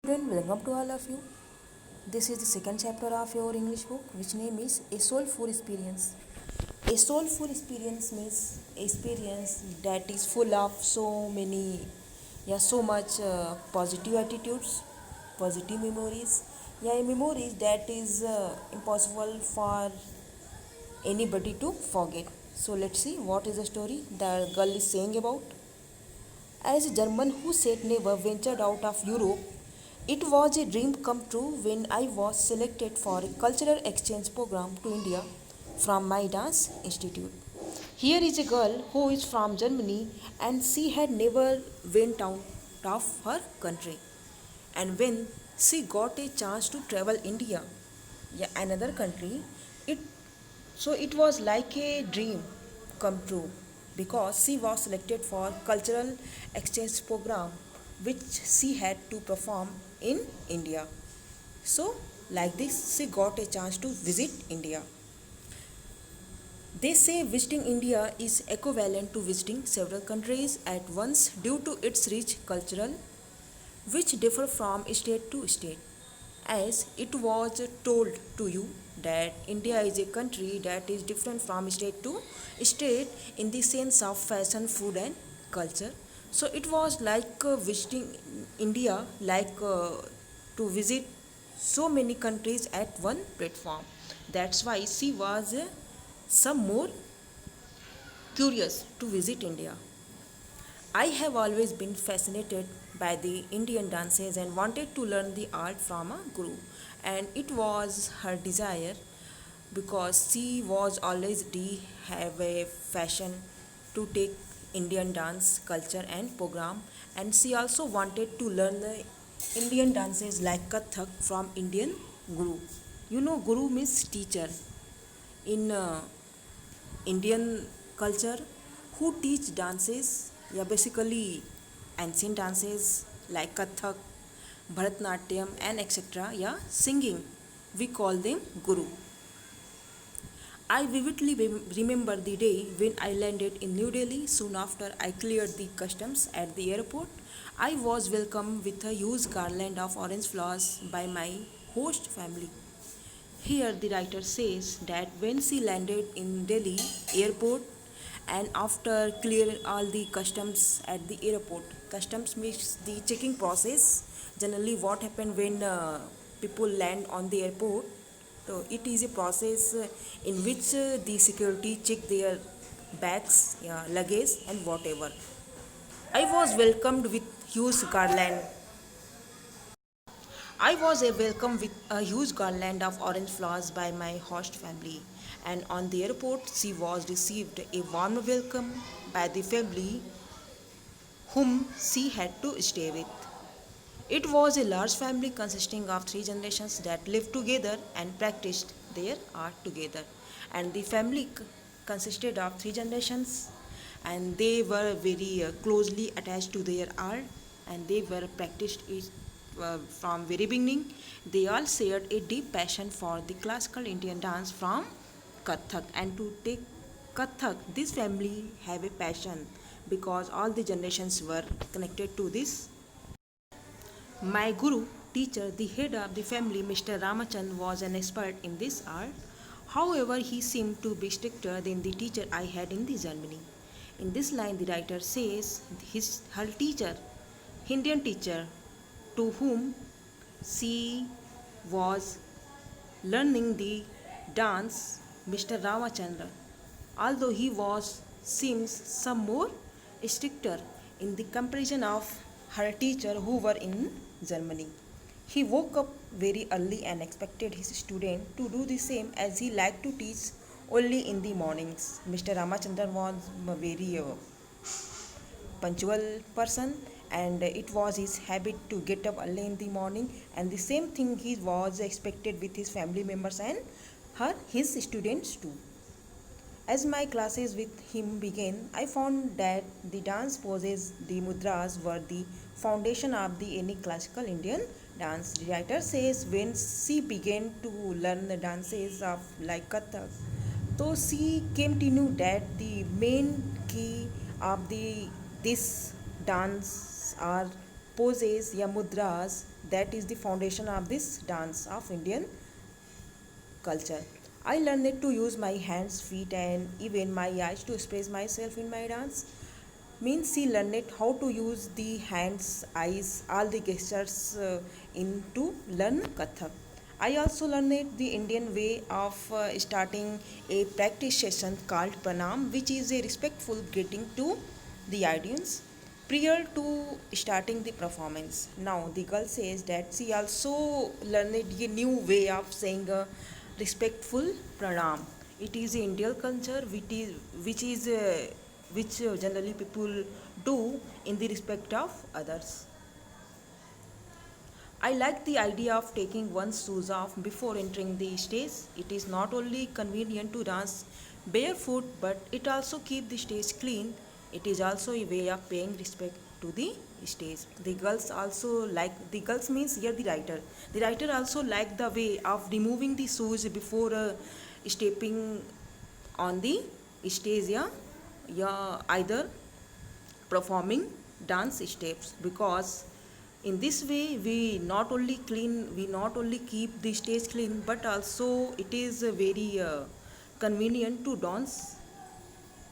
Student, welcome to all of you. This is the second chapter of your English book, which name is A Soulful Experience. A soulful experience means experience that is full of so much positive attitudes, positive memories. Yeah, memories that is impossible for anybody to forget. So let's see what is the story the girl is saying about. As a German who said never ventured out of Europe, it was a dream come true when I was selected for a cultural exchange program to India from my dance institute. Here is a girl who is from Germany and she had never went out of her country. And when she got a chance to travel India, yeah, another country, it it was like a dream come true because she was selected for cultural exchange program which she had to perform in India. So like this she got a chance to visit India. They say visiting India is equivalent to visiting several countries at once due to its rich cultural which differ from state to state. As it was told to you that India is a country that is different from state to state in the sense of fashion, food, and culture. So it was like visiting India, like to visit so many countries at one platform. That's why she was some more curious to visit India. I have always been fascinated by the Indian dances and wanted to learn the art from a guru. And it was her desire because she was already have a fashion to take Indian dance culture and program, and she also wanted to learn the Indian dances like Kathak from Indian guru. You know, guru means teacher in Indian culture who teach dances, yeah, basically ancient dances like Kathak, Bharatnatyam, and etc. Yeah, singing. We call them Guru. I vividly remember the day when I landed in New Delhi soon after I cleared the customs at the airport. I was welcomed with a huge garland of orange flowers by my host family. Here, the writer says that when she landed in Delhi airport and after clearing all the customs at the airport, customs means the checking process. Generally, what happened when people land on the airport? So it is a process in which the security check their bags, yeah, luggage, and whatever. I was welcomed with huge garland I was a welcome with a huge garland of orange flowers by my host family, and on the airport, she was received a warm welcome by the family whom she had to stay with. It was a large family consisting of three generations that lived together and practiced their art together. And the family consisted of three generations, and they were very closely attached to their art, and they were practiced it from very beginning. They all shared a deep passion for the classical Indian dance from Kathak, and to take Kathak, this family have a passion because all the generations were connected to this. My guru, teacher, the head of the family, Mr. Ramachand, was an expert in this art. However, he seemed to be stricter than the teacher I had in the Germany. In this line, the writer says her teacher, Indian teacher, to whom she was learning the dance, Mr. Ramachandra, although he was seems some more stricter in the comparison of her teacher who were in Germany. He woke up very early and expected his student to do the same as he liked to teach only in the mornings. Mr. Ramachandran was a very punctual person, and it was his habit to get up early in the morning, and the same thing he was expected with his family members and his students too. As my classes with him began, I found that the dance poses, the mudras, were the foundation of the any classical Indian dance. The writer says when she began to learn the dances of like Kathak, so she came to know that the main key of the this dance are poses, ya mudras, that is the foundation of this dance of Indian culture. I learned to use my hands, feet, and even my eyes to express myself in my dance. Means he learned how to use the hands, eyes, all the gestures in to learn Kathak. I also learned the Indian way of starting a practice session called Pranam, which is a respectful greeting to the audience prior to starting the performance. Now the girl says that she also learned a new way of saying a respectful pranam. It is Indian culture which generally people do in the respect of others. I like the idea of taking one's shoes off before entering the stage. It is not only convenient to dance barefoot, but it also keeps the stage clean. It is also a way of paying respect to the stage. The girls also like the girls means here the writer. The writer also like the way of removing the shoes before stepping on the stage. Yeah, either performing dance steps because in this way we not only keep the stage clean but also it is very convenient to dance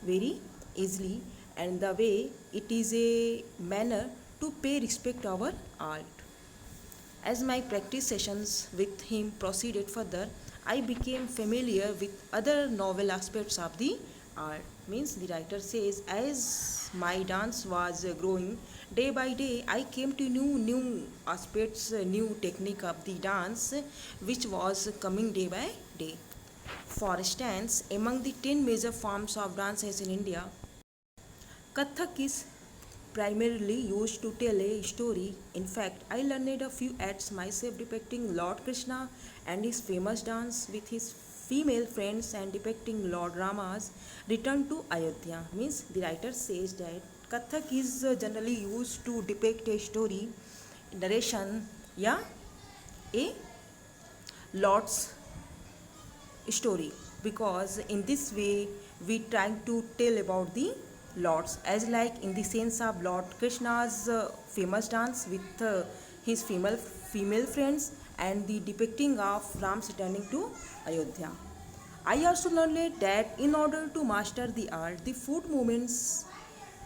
very easily, and the way it is a manner to pay respect our art. As my practice sessions with him proceeded further, I became familiar with other novel aspects of the art. Means the writer says, as my dance was growing day by day, I came to know new aspects, new technique of the dance, which was coming day by day. For instance, among the 10 major forms of dances in India, Kathak is primarily used to tell a story. In fact, I learned a few acts myself depicting Lord Krishna and his famous dance with his female friends and depicting Lord Rama's return to Ayodhya. Means the writer says that Kathak is generally used to depict a story, narration, yeah, a Lord's story, because in this way we trying to tell about the lords as like in the sense of Lord Krishna's famous dance with his female friends and the depicting of Ram's returning to Ayodhya. I also learned that in order to master the art, the foot movements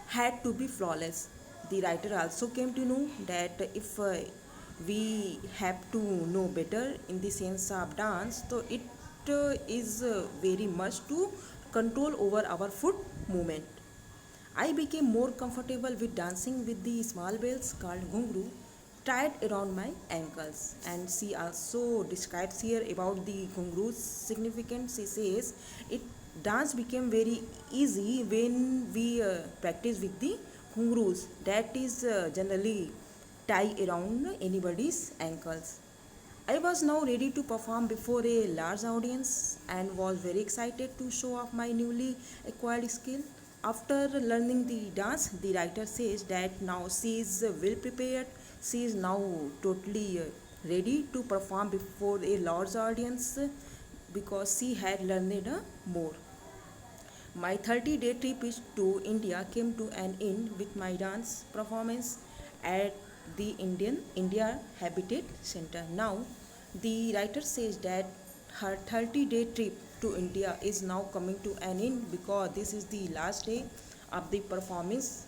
had to be flawless. The writer also came to know that if we have to know better in the sense of dance, so it is very much to control over our foot movement. I became more comfortable with dancing with the small bells called ghungru tied around my ankles. And she also describes here about the ghungru's significance. She says it dance became very easy when we practice with the ghungrus that is generally tie around anybody's ankles. I was now ready to perform before a large audience and was very excited to show off my newly acquired skill. After learning the dance, the writer says that now she is well prepared. She is now totally ready to perform before a large audience because she had learned more. My 30-day trip to India came to an end with my dance performance at the India Habitat Center. Now, the writer says that her 30-day trip to India is now coming to an end because this is the last day of the performance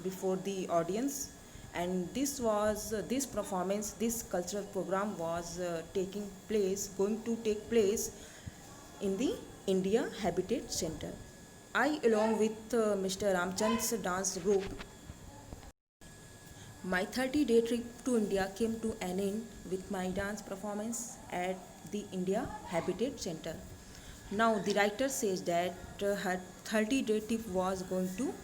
before the audience, and this performance, this cultural program was going to take place in the India Habitat Center. I, along with Mr. Ramchand's dance group, my 30-day trip to India came to an end with my dance performance at the India Habitat Center. Now, the writer says that her 30-day trip was going to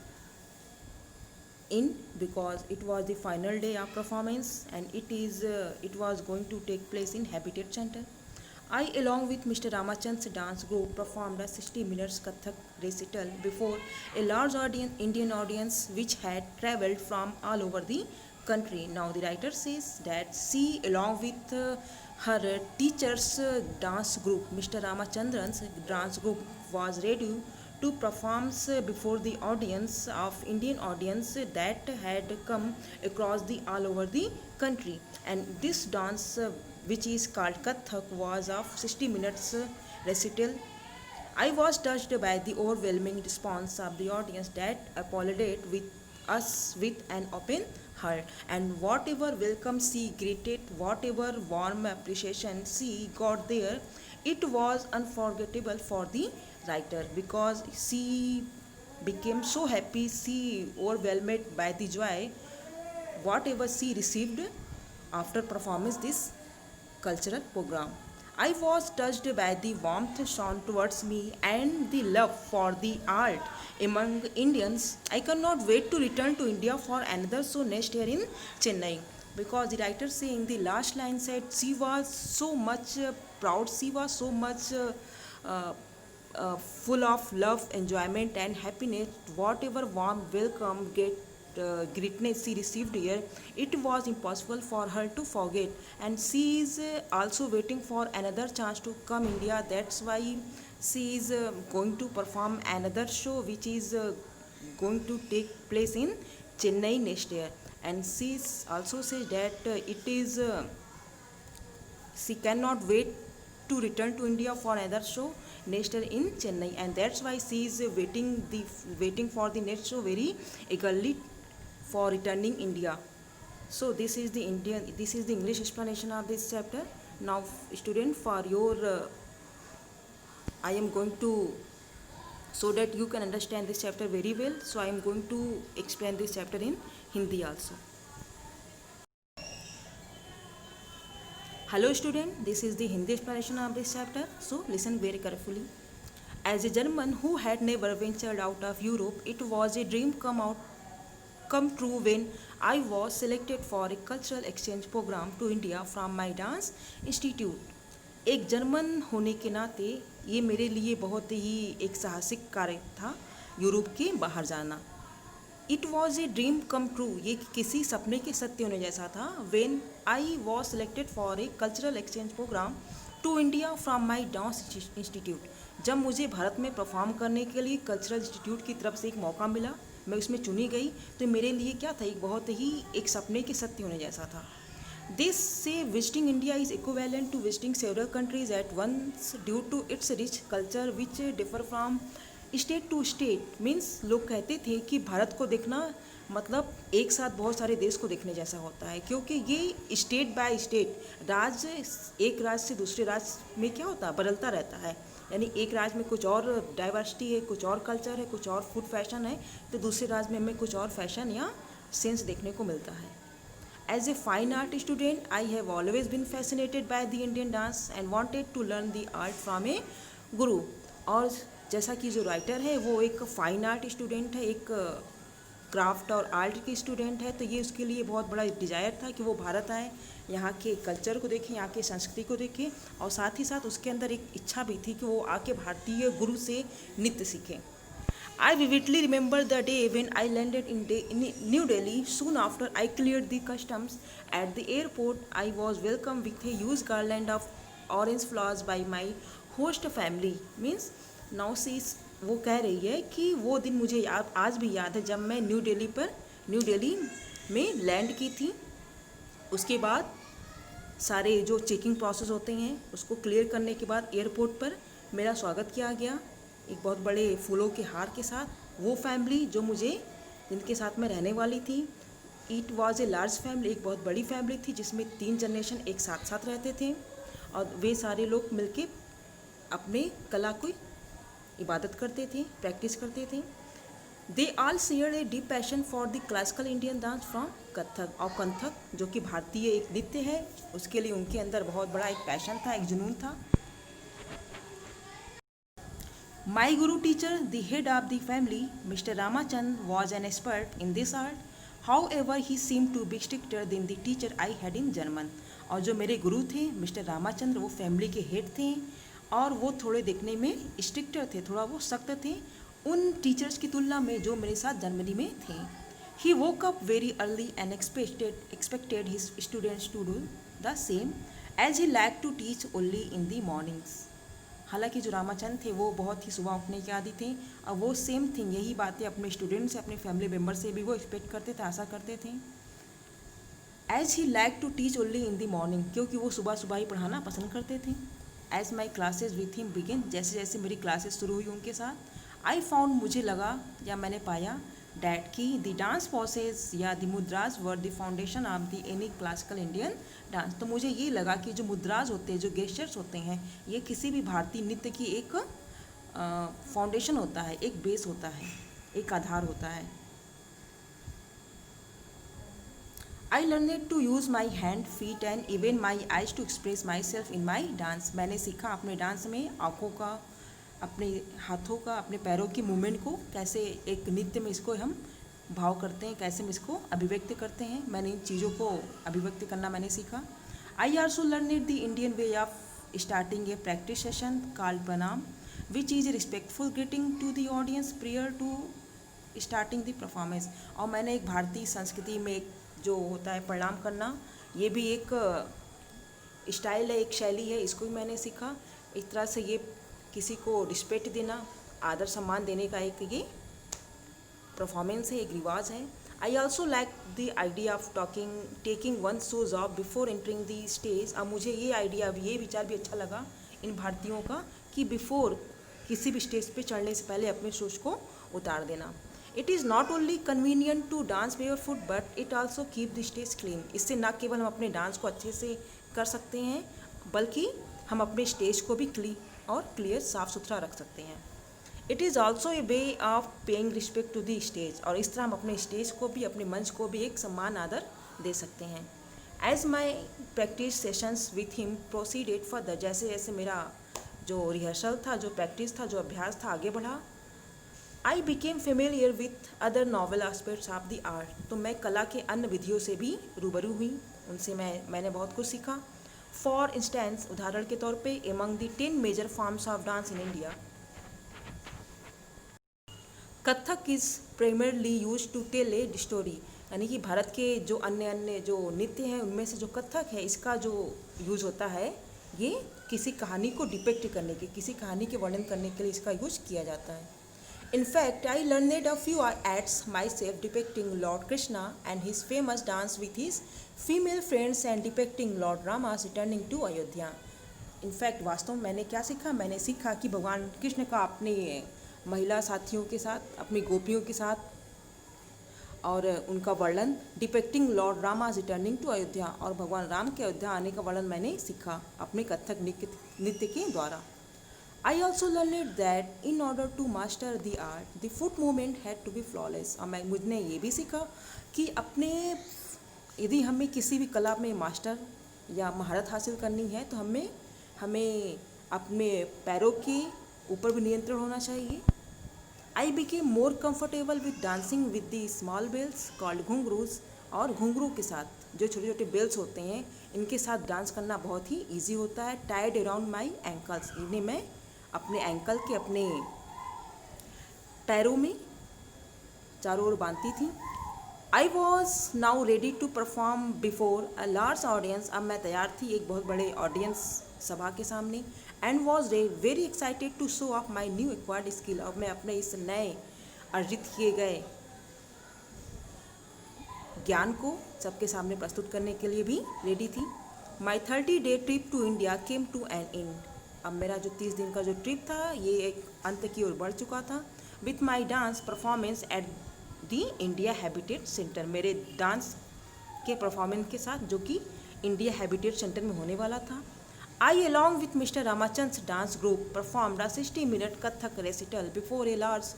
end because it was the final day of performance and it was going to take place in Habitat Center. I, along with Mr. Ramachand's dance group, performed a 60 minutes Kathak recital before a large Indian audience which had travelled from all over the country. Now, the writer says that she, along with her teacher's dance group, Mr. Ramachandran's dance group, was ready to perform before the audience of Indian audience that had come across the all over the country. And this dance, which is called Kathak, was of 60 minutes recital. I was touched by the overwhelming response of the audience that applauded with us with an open heart. And whatever welcome she greeted, whatever warm appreciation she got there, it was unforgettable for the writer because she became so happy, she overwhelmed by the joy whatever she received after performance this cultural program. I was touched by the warmth shown towards me and the love for the art among Indians. I cannot wait to return to India for another show next year in Chennai. Because the writer saying the last line said she was so much proud, she was so much uh, full of love, enjoyment, and happiness. Whatever warm welcome, greatness she received here, it was impossible for her to forget. And she is also waiting for another chance to come India. That's why she is going to perform another show, which is going to take place in Chennai next year. And she also says that she cannot wait to return to India for another show next year in Chennai, and that's why she is waiting for the next show very eagerly for returning India. So this is the English explanation of this chapter. Now, student, for your I am going to, so that you can understand this chapter very well. So I am going to explain this chapter in Hindi also. Hello student, this is the Hindi explanation of this chapter, so listen very carefully. As a German who had never ventured out of Europe, it was a dream come true when I was selected for a cultural exchange program to India from my dance institute. एक German होने के नाते ये मेरे लिए बहुत ही एक साहसिक कार्य था यूरोप के बाहर जाना. It was a dream come true, ये किसी सपने के सत्य होने जैसा था. When I was selected for a cultural exchange program to India from my dance institute, जब मुझे भारत में परफॉर्म करने के लिए कल्चरल इंस्टीट्यूट की तरफ से एक मौका मिला, मैं उसमें चुनी गई, तो मेरे लिए क्या था, एक बहुत ही एक सपने के सत्य होने जैसा था. This say visiting India is equivalent to visiting several countries at once due to its rich culture which differ from state to state. Means लोग कहते थे कि भारत को देखना मतलब एक साथ बहुत सारे देश को देखने जैसा होता है, क्योंकि ये स्टेट बाय स्टेट, राज्य एक राज्य से दूसरे राज्य में क्या होता है, बदलता रहता है. यानी एक राज्य में कुछ और डाइवर्सिटी है, कुछ और कल्चर है, कुछ और फूड फैशन है, तो दूसरे राज्य में हमें कुछ और फैशन या सेंस देखने को मिलता है. As a fine art student I have always been fascinated by the Indian dance and wanted to learn the art from a guru. और जैसा कि जो राइटर है वो एक फ़ाइन आर्ट स्टूडेंट है, एक क्राफ्ट और आर्ट की स्टूडेंट है, तो ये उसके लिए बहुत बड़ा डिज़ायर था कि वो भारत आए, यहाँ के कल्चर को देखें, यहाँ की संस्कृति को देखें, और साथ ही साथ उसके अंदर एक इच्छा भी थी कि वो आके भारतीय गुरु से नृत्य सीखें. I vividly remember the day when I landed in New Delhi. Soon after I cleared the customs at the airport, I was welcomed with a huge garland of orange flowers by my host family. Means now she is, वो कह रही है कि वो दिन मुझे आज भी याद है जब मैं न्यू दिल्ली में लैंड की थी. उसके बाद सारे जो चेकिंग प्रोसेस होते हैं उसको क्लियर करने के बाद एयरपोर्ट पर मेरा स्वागत किया गया एक बहुत बड़े फूलों के हार के साथ. वो फैमिली जो मुझे जिनके साथ मैं रहने वाली थी, it was a large family, एक बहुत बड़ी फैमिली थी जिसमें 3 जनरेशन एक साथ रहते थे, और वे सारे लोग मिलके अपने कला को इबादत करते थे, प्रैक्टिस करते थे. They all share a deep passion for the classical Indian dance from Kathak. और कथक जो कि भारतीय एक नृत्य है, उसके लिए उनके अंदर बहुत बड़ा एक पैशन था, एक जुनून था. My guru teacher, the head of the family, Mr. Ramachand, was an expert in this art. However, he seemed to be stricter than the teacher I had in German. और जो मेरे गुरु थे मिस्टर रामाचंद्र, वो family के head थे और वो थोड़े देखने में स्ट्रिक्टर थे, थोड़ा वो सख्त थे उन टीचर्स की तुलना में जो मेरे साथ जर्मनी में थे. He woke up very early and expected his students to do the same, as he liked to teach only in the mornings. हालांकि जो रामाचंद थे वो बहुत ही सुबह उठने के आदी थे, और वो सेम थिंग यही बातें अपने स्टूडेंट से, अपने फैमिली मेम्बर से भी वो एक्सपेक्ट करते थे, आशा करते थे। As he like to teach only in the morning, क्योंकि वो सुबह सुबह ही पढ़ाना पसंद करते थे। As my classes with him begin, जैसे जैसे मेरी क्लासेस शुरू हुई उनके साथ, आई फाउंड, मुझे लगा या मैंने पाया, डैट की द डांस पॉसेज या the मुद्राज were the foundation of the any classical Indian dance. तो मुझे ये लगा कि जो मुद्राज होते हैं, जो गेस्चर्स होते हैं, ये किसी भी भारतीय नृत्य की एक फाउंडेशन होता है, एक बेस होता है, एक आधार होता है। I learned to use my hand, feet and even my eyes to express myself in my dance. मैंने सीखा अपने डांस में आँखों का, अपने हाथों का, अपने पैरों की मूवमेंट को कैसे एक नृत्य में इसको हम भाव करते हैं, कैसे हम इसको अभिव्यक्त करते हैं। मैंने इन चीज़ों को अभिव्यक्त करना मैंने सीखा। I also learned the Indian way of starting a practice session called pranam, which is respectful greeting to the audience prior to starting the performance. और मैंने एक भारतीय संस्कृति में एक जो होता है प्रणाम करना, ये भी एक स्टाइल है, एक शैली है, इसको भी मैंने सीखा। इस तरह से ये किसी को रिस्पेक्ट देना, आदर सम्मान देने का एक ये परफॉर्मेंस है, एक रिवाज है। I also like the idea of taking one shoes of before entering the stage. अब मुझे ये आइडिया, ये विचार भी अच्छा लगा इन भारतीयों का कि बिफोर किसी भी स्टेज पे चढ़ने से पहले अपने शूज को उतार देना। It is not only convenient to dance barefoot but it also keep the stage clean. इससे न केवल हम अपने डांस को अच्छे से कर सकते हैं, बल्कि हम अपने स्टेज को भी क्लीन और क्लियर, साफ सुथरा रख सकते हैं। It is also a way of paying respect to the stage, और इस तरह हम अपने स्टेज को भी, अपने मंच को भी एक सम्मान, आदर दे सकते हैं। As my practice sessions with him proceeded further, जैसे जैसे मेरा जो रिहर्सल था, जो प्रैक्टिस था, जो अभ्यास था, आगे बढ़ा, I became familiar with other novel aspects of the art. तो मैं कला के अन्य विधियों से भी रूबरू हुई, उनसे मैंने बहुत कुछ सीखा। फॉर इंस्टेंस, उदाहरण के तौर पे, among the 10 major forms of dance in India, Kathak is primarily use to tell a story. यानी कि भारत के जो अन्य अन्य जो नृत्य हैं, उनमें से जो कथक है, इसका जो यूज़ होता है, ये किसी कहानी को डिपेक्ट करने के, किसी कहानी के वर्णन करने के लिए इसका यूज किया जाता है। In fact, I learned a few acts myself depicting Lord Krishna and his famous dance with his female friends and depicting Lord Rama's returning to Ayodhya. In fact, वास्तव में मैंने क्या सीखा? मैंने सीखा कि भगवान कृष्ण का अपने महिला साथियों के साथ, अपनी गोपियों के साथ, और उनका वर्णन, depicting lord Rama's returning to Ayodhya, और भगवान राम के अयोध्या आने का वर्णन मैंने सीखा अपने कथक नृत्य के द्वारा। I also learned that in order to master the art, the foot movement had to be flawless. और मुझने ये भी सीखा कि अपने, यदि हमें किसी भी कला में मास्टर या महारत हासिल करनी है, तो हमें अपने पैरों के ऊपर भी नियंत्रण होना चाहिए। I became more comfortable with dancing with the small bells called ghungroos, और घुंघरू के साथ जो छोटे छोटे बेल्स होते हैं, इनके साथ डांस करना बहुत ही ईजी होता है। टाइड अराउंड माई एंकल्स, इन्हें मैं अपने एंकल के, अपने पैरों में चारों ओर बांधती थी। I was now ready to perform before a large audience. अब मैं तैयार थी एक बहुत बड़े ऑडियंस, सभा के सामने। And was very excited to show off my new acquired skill. और मैं अपने इस नए अर्जित किए गए ज्ञान को सबके सामने प्रस्तुत करने के लिए भी रेडी थी। My 30-day trip to India came to an end. अब मेरा जो 30 दिन का जो ट्रिप था, ये एक अंत की ओर बढ़ चुका था। With my dance performance at the India habitat centre, मेरे डांस के परफॉर्मेंस के साथ, जो कि इंडिया हैबिटेट सेंटर में होने वाला था। I along with mister Ramachand's dance group performed a 60-minute Kathak recital before a large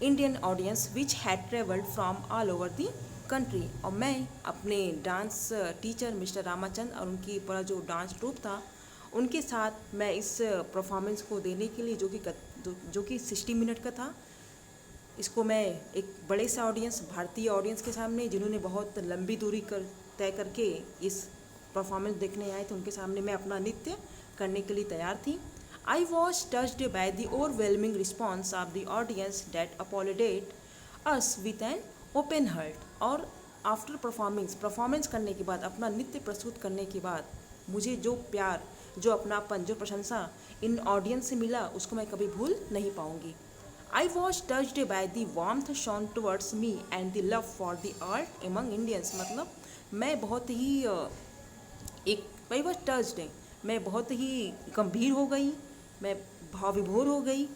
Indian audience which had travelled from all over the country. और मैं अपने डांस टीचर मिस्टर रामाचंद और उनकी पूरा जो डांस ग्रुप था, उनके साथ मैं इस परफॉर्मेंस को देने के लिए, जो कि 60 मिनट का था, इसको मैं एक बड़े से ऑडियंस, भारतीय ऑडियंस के सामने, जिन्होंने बहुत लंबी दूरी तय करके इस परफॉर्मेंस देखने आए थे, उनके सामने मैं अपना नृत्य करने के लिए तैयार थी। I was touched by the overwhelming response of the audience that applauded us with an open heart. और आफ्टर परफॉर्मेंस करने के बाद, अपना नृत्य प्रस्तुत करने के बाद, मुझे जो प्यार, जो अपनापन, जो प्रशंसा इन ऑडियंस से मिला, उसको मैं कभी भूल नहीं पाऊंगी। I was touched by the warmth shown towards me and the love for the art among Indians। मतलब मैं बहुत ही एक आई वॉज टच्ड, मैं बहुत ही गंभीर हो गई, मैं भाव विभोर हो गई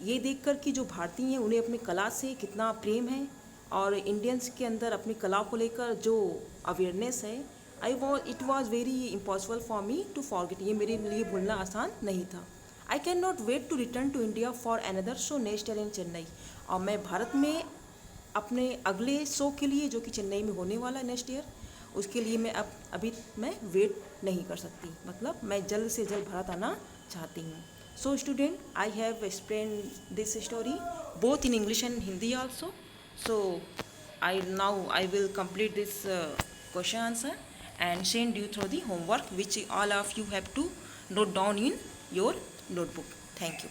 ये देखकर कि जो भारतीय हैं उन्हें अपनी कला से कितना प्रेम है, और इंडियंस के अंदर अपनी कला को लेकर जो अवेयरनेस है। It was very impossible for me to forget, ये मेरे लिए भूलना आसान नहीं था। I can not wait to return to India for another show next year in Chennai. और मैं भारत में अपने अगले शो के लिए, जो कि चेन्नई में होने वाला है नेक्स्ट ईयर, उसके लिए मैं अभी मैं वेट नहीं कर सकती। मतलब मैं जल्द से जल्द भारत आना चाहती हूँ। So student, I have explain this story both in English and Hindi also. So I will complete this question answer and send you through the homework which all of you have to note down in your notebook. Thank you.